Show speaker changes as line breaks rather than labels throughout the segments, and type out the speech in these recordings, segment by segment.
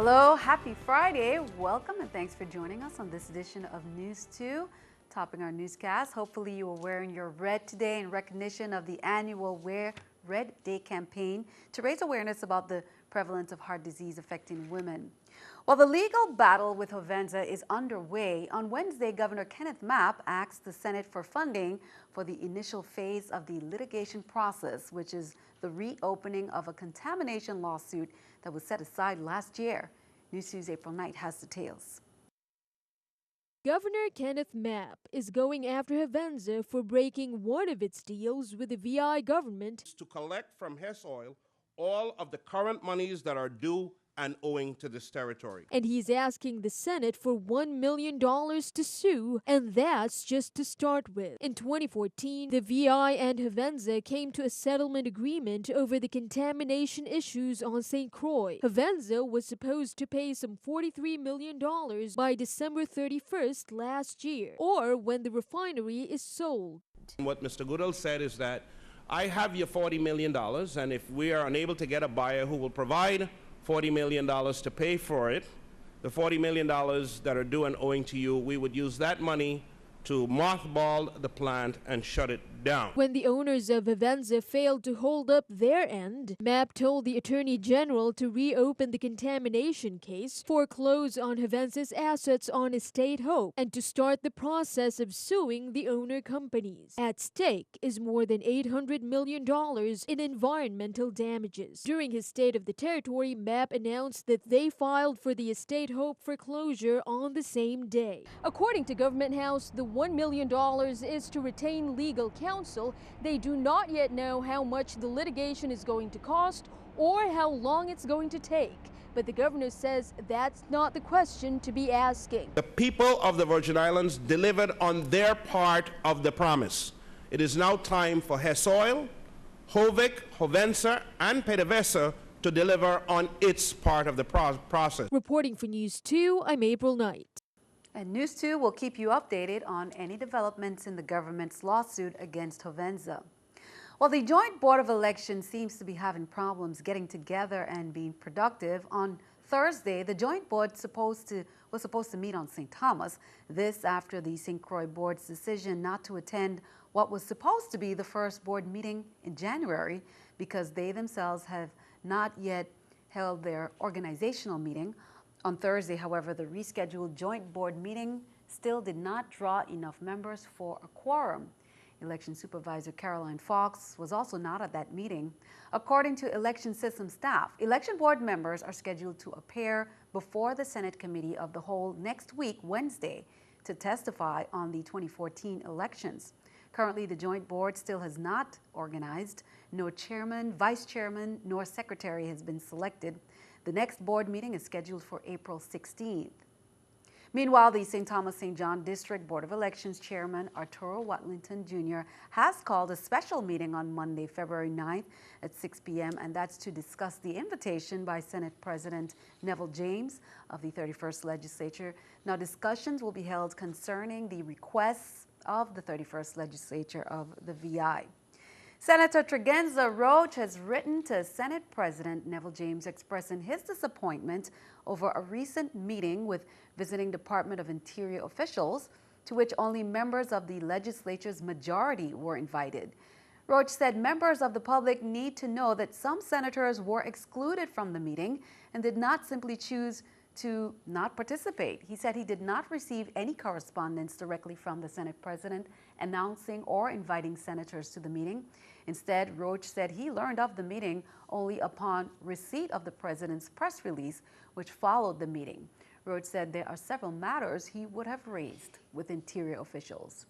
Hello, happy Friday. Welcome and thanks for joining us on this edition of News 2, topping our newscast. Hopefully you are wearing your red today in recognition of the annual Wear Red Day campaign to raise awareness about the prevalence of heart disease affecting women. While the legal battle with Hovenza is underway, on Wednesday, Governor Kenneth Map asked the Senate for funding for the initial phase of the litigation process, which is the reopening of a contamination lawsuit that was set aside last year. News 2's April Knight has details.
Governor Kenneth Map is going after Hovenza for breaking one of its deals with the VI government
to collect from Hess Oil all of the current monies that are due and owing to this territory.
And he's asking the Senate for $1 million to sue, and that's just to start with. In 2014, the VI and Hovenza came to a settlement agreement over the contamination issues on St. Croix. Hovenza was supposed to pay some $43 million by December 31st last year, or when the refinery is sold.
What Mr. Goodall said is that I have your $40 million, and if we are unable to get a buyer who will provide $40 million to pay for it, the $40 million that are due and owing to you, we would use that money to mothball the plant and shut it down.
When the owners of Hovenza failed to hold up their end, Map told the Attorney General to reopen the contamination case, foreclose on Hovenza's assets on Estate Hope, and to start the process of suing the owner companies. At stake is more than $800 million in environmental damages. During his State of the Territory, Map announced that they filed for the Estate Hope foreclosure on the same day. According to Government House, the $1 million is to retain legal counsel. They do not yet know how much the litigation is going to cost or how long it's going to take. But the governor says that's not the question to be asking.
The people of the Virgin Islands delivered on their part of the promise. It is now time for Hess Oil, Hovik, Hovenza, and PDVSA to deliver on its part of the process.
Reporting for News 2, I'm April Knight.
And News 2 will keep you updated on any developments in the government's lawsuit against Hovenza. While the Joint Board of Elections seems to be having problems getting together and being productive, on Thursday, the Joint Board was supposed to meet on St. Thomas. This after the St. Croix Board's decision not to attend what was supposed to be the first board meeting in January because they themselves have not yet held their organizational meeting. On Thursday, however, the rescheduled joint board meeting still did not draw enough members for a quorum. Election Supervisor Caroline Fox was also not at that meeting. According to election system staff, election board members are scheduled to appear before the Senate Committee of the Whole next week, Wednesday, to testify on the 2014 elections. Currently, the joint board still has not organized. No chairman, vice chairman, nor secretary has been selected. The next board meeting is scheduled for April 16th. Meanwhile, the St. Thomas St. John District Board of Elections Chairman Arturo Watlington Jr. has called a special meeting on Monday, February 9th at 6 p.m., and that's to discuss the invitation by Senate President Neville James of the 31st Legislature. Now, discussions will be held concerning the requests of the 31st Legislature of the VI. Senator Tregenza Roach has written to Senate President Neville James expressing his disappointment over a recent meeting with visiting Department of Interior officials, to which only members of the legislature's majority were invited. Roach said members of the public need to know that some senators were excluded from the meeting and did not simply choose to not participate. He said he did not receive any correspondence directly from the Senate President announcing or inviting senators to the meeting. Instead, Roach said he learned of the meeting only upon receipt of the President's press release, which followed the meeting. Roach said there are several matters he would have raised with Interior officials.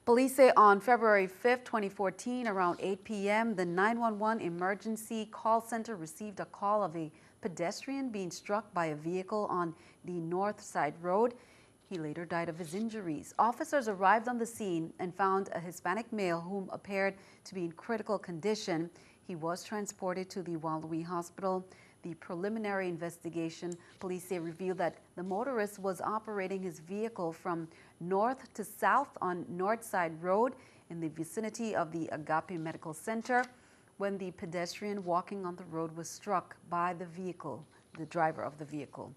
Police say on February 5th, 2014, around 8 p.m., the 911 emergency call center received a call of a pedestrian being struck by a vehicle on the North Side Road. He later died of his injuries. Officers arrived on the scene and found a Hispanic male whom appeared to be in critical condition. He was transported to the Waldwi Hospital. The preliminary investigation, police say, revealed that the motorist was operating his vehicle from north to south on North Side Road in the vicinity of the Agape Medical Center when the pedestrian walking on the road was struck by the vehicle the driver of the vehicle.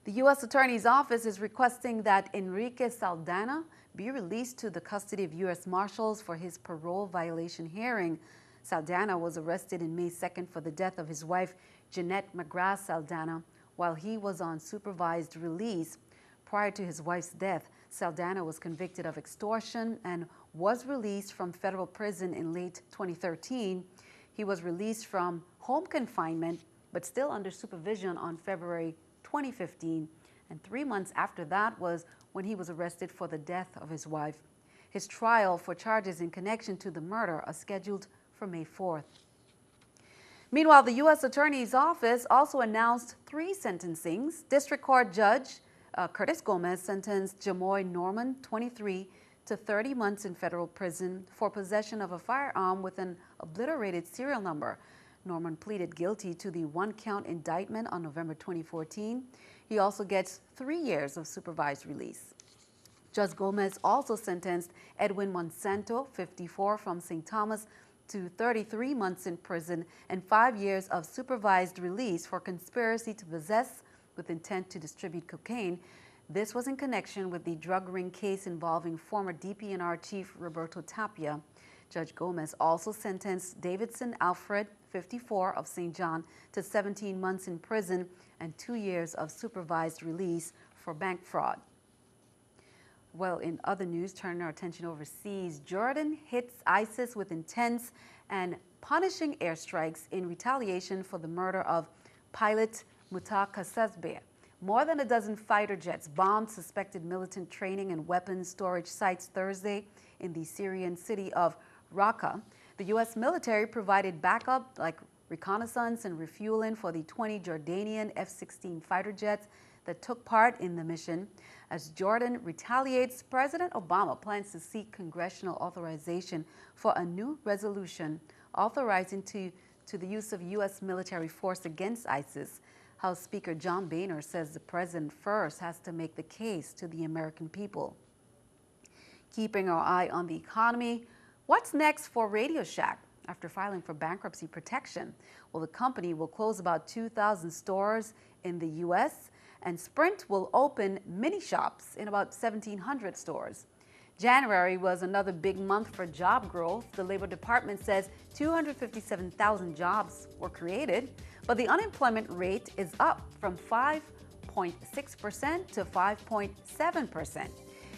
The U.S. Attorney's Office is requesting that Enrique Saldana be released to the custody of U.S. Marshals for his parole violation hearing. Saldana was arrested on May 2nd for the death of his wife, Jeanette McGrath Saldana, while he was on supervised release. Prior to his wife's death, Saldana was convicted of extortion and was released from federal prison in late 2013. He was released from home confinement, but still under supervision on February 2015, and 3 months after that was when he was arrested for the death of his wife. His trial for charges in connection to the murder are scheduled for May 4th. Meanwhile, the U.S. Attorney's Office also announced 3 sentencings. District Court Judge Curtis Gomez sentenced Jamoy Norman, 23, to 30 months in federal prison for possession of a firearm with an obliterated serial number. Norman pleaded guilty to the 1-count indictment on November 2014. He also gets 3 years of supervised release. Judge Gomez also sentenced Edwin Monsanto, 54, from St. Thomas, to 33 months in prison and 5 years of supervised release for conspiracy to possess with intent to distribute cocaine. This was in connection with the drug ring case involving former DPNR Chief Roberto Tapia. Judge Gomez also sentenced Davidson Alfred, 54, of St. John, to 17 months in prison and 2 years of supervised release for bank fraud. Well, in other news, turning our attention overseas, Jordan hits ISIS with intense and punishing airstrikes in retaliation for the murder of pilot Muta Kasazbeh. More than a dozen fighter jets bombed suspected militant training and weapons storage sites Thursday in the Syrian city of Raqqa. The U.S. military provided backup like reconnaissance and refueling for the 20 Jordanian F-16 fighter jets that took part in the mission. As Jordan retaliates, President Obama plans to seek congressional authorization for a new resolution authorizing to the use of U.S. military force against ISIS. House Speaker John Boehner says the president first has to make the case to the American people. Keeping our eye on the economy, what's next for Radio Shack after filing for bankruptcy protection? Well, the company will close about 2,000 stores in the U.S., and Sprint will open mini shops in about 1,700 stores. January was another big month for job growth. The Labor Department says 257,000 jobs were created, but the unemployment rate is up from 5.6% to 5.7%.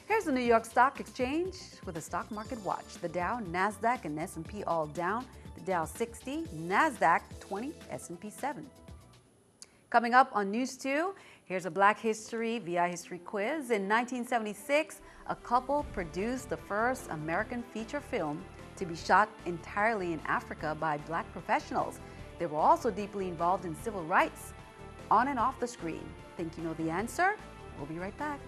Here's the New York Stock Exchange with a stock market watch. The Dow, NASDAQ, and S&P all down. The Dow 60, NASDAQ 20, S&P 7. Coming up on News 2, here's a Black History VI History quiz. In 1976, a couple produced the first American feature film to be shot entirely in Africa by Black professionals. They were also deeply involved in civil rights, on and off the screen. Think you know the answer? We'll be right back.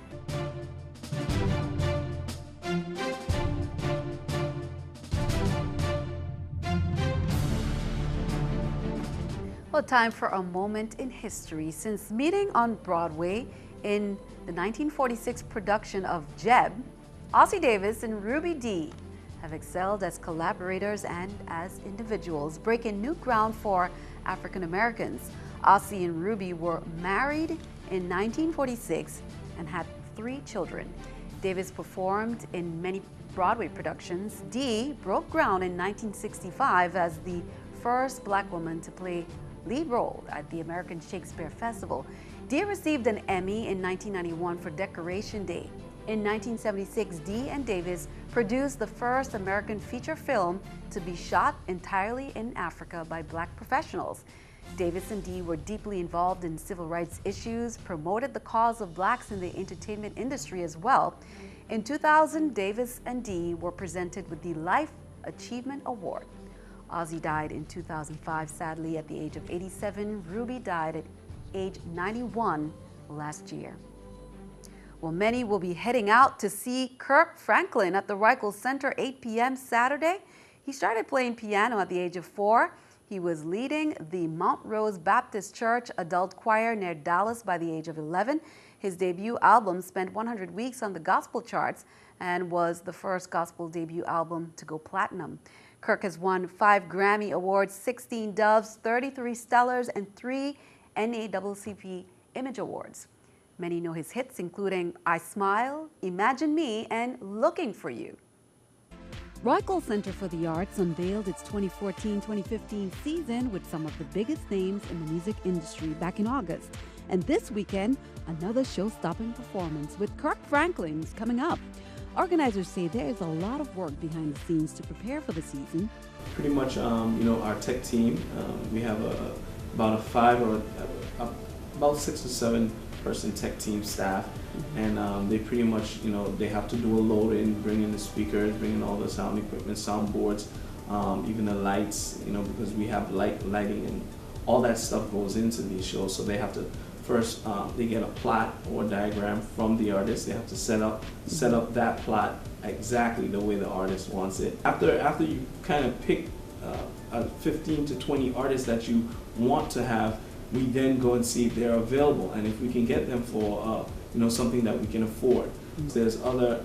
Well, time for a moment in history. Since meeting on Broadway in the 1946 production of Jeb, Ossie Davis and Ruby Dee have excelled as collaborators and as individuals, breaking new ground for African Americans. Ossie and Ruby were married in 1946 and had 3 children. Davis performed in many Broadway productions. Dee broke ground in 1965 as the first Black woman to play lead role at the American Shakespeare Festival. Dee received an Emmy in 1991 for Decoration Day. In 1976, Dee and Davis produced the first American feature film to be shot entirely in Africa by Black professionals. Davis and Dee were deeply involved in civil rights issues, promoted the cause of Blacks in the entertainment industry as well. In 2000, Davis and Dee were presented with the Life Achievement Award. Ossie died in 2005, sadly, at the age of 87. Ruby died at age 91 last year. Well, many will be heading out to see Kirk Franklin at the Reichel Center, 8 p.m. Saturday. He started playing piano at the age of 4. He was leading the Mount Rose Baptist Church adult choir near Dallas by the age of 11. His debut album spent 100 weeks on the gospel charts and was the first gospel debut album to go platinum. Kirk has won 5 Grammy Awards, 16 Doves, 33 Stellars, and 3 NAACP Image Awards. Many know his hits, including I Smile, Imagine Me, and Looking for You. Royal Center for the Arts unveiled its 2014-2015 season with some of the biggest names in the music industry back in August. And this weekend, another show-stopping performance with Kirk Franklin is coming up. Organizers say there is a lot of work behind the scenes to prepare for the season.
Pretty much, our tech team, we have about about 6 or 7 person tech team staff, and they pretty much, they have to do a load in, bring in the speakers, bring in all the sound equipment, soundboards, even the lights, because we have lighting and all that stuff goes into these shows. So they have to first, they get a plot or diagram from the artist. They have to set up that plot exactly the way the artist wants it. After you kind of pick 15 to 20 artists that you want to have, we then go and see if they're available and if we can get them for something that we can afford. There's other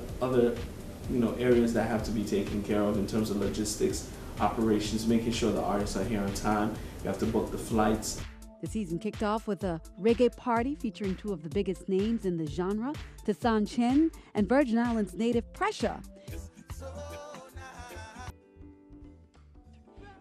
areas that have to be taken care of in terms of logistics, operations, making sure the artists are here on time. You have to book the flights.
The season kicked off with a reggae party featuring 2 of the biggest names in the genre, Tassan Chen and Virgin Islands native Pressure.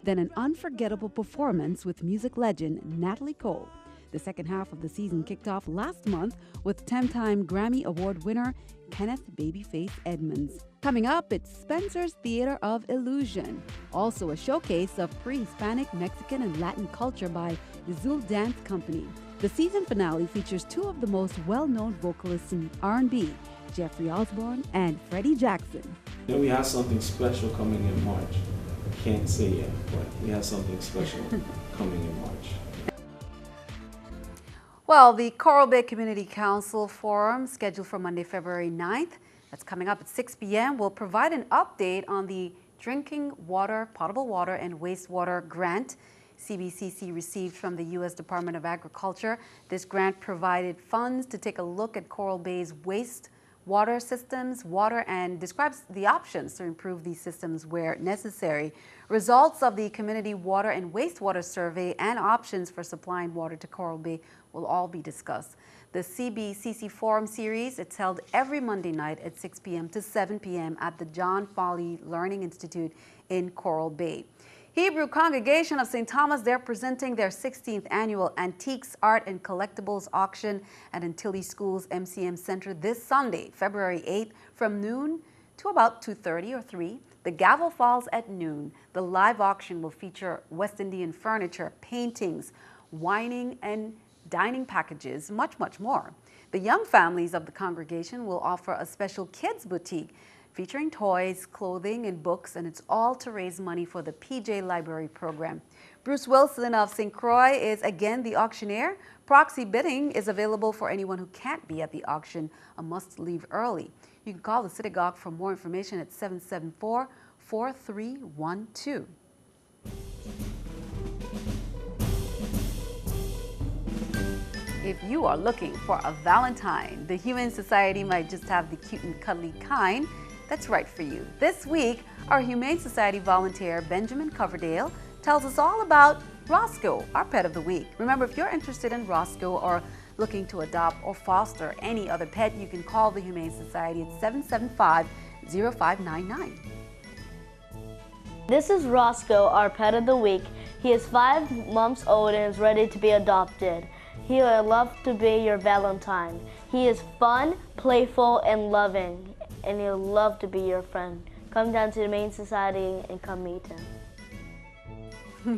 Then an unforgettable performance with music legend Natalie Cole. The second half of the season kicked off last month with 10-time Grammy Award winner Kenneth Babyface Edmonds. Coming up, it's Spencer's Theater of Illusion, also a showcase of pre-Hispanic, Mexican, and Latin culture by the Zul Dance Company. The season finale features 2 of the most well-known vocalists in R&B, Jeffrey Osborne and Freddie Jackson.
We have something special coming in March. I can't say yet, but we have something special coming in March.
Well, the Coral Bay Community Council Forum, scheduled for Monday, February 9th, that's coming up at 6 p.m., will provide an update on the Drinking Water, Potable Water, and Wastewater Grant CBCC received from the U.S. Department of Agriculture. This grant provided funds to take a look at Coral Bay's waste water systems, and describes the options to improve these systems where necessary. Results of the Community Water and Wastewater Survey and options for supplying water to Coral Bay will all be discussed. The CBCC Forum Series, it's held every Monday night at 6 p.m. to 7 p.m. at the John Foley Learning Institute in Coral Bay. Hebrew Congregation of St. Thomas, they're presenting their 16th annual Antiques, Art, and Collectibles Auction at Antilles Schools MCM Center this Sunday, February 8th, from noon to about 2:30 or 3. The gavel falls at noon. The live auction will feature West Indian furniture, paintings, wining and dining packages, much more. The young families of the congregation will offer a special kids boutique featuring toys, clothing, and books, and it's all to raise money for the PJ Library program. Bruce Wilson of St. Croix is again the auctioneer. Proxy bidding is available for anyone who can't be at the auction and must leave early. You can call the synagogue for more information at 774-4312. If you are looking for a Valentine, the Humane Society might just have the cute and cuddly kind that's right for you. This week, our Humane Society volunteer, Benjamin Coverdale, tells us all about Roscoe, our pet of the week. Remember, if you're interested in Roscoe or looking to adopt or foster any other pet, you can call the Humane Society at 775-0599.
This is Roscoe, our pet of the week. He is 5 months old and is ready to be adopted. He will love to be your Valentine. He is fun, playful, and loving, and he'll love to be your friend. Come down to the Humane Society and come meet him.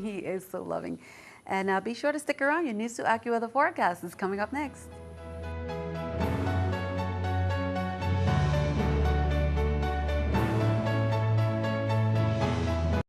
He is so loving. And be sure to stick around. Your News 2 AccuWeather forecast is coming up next.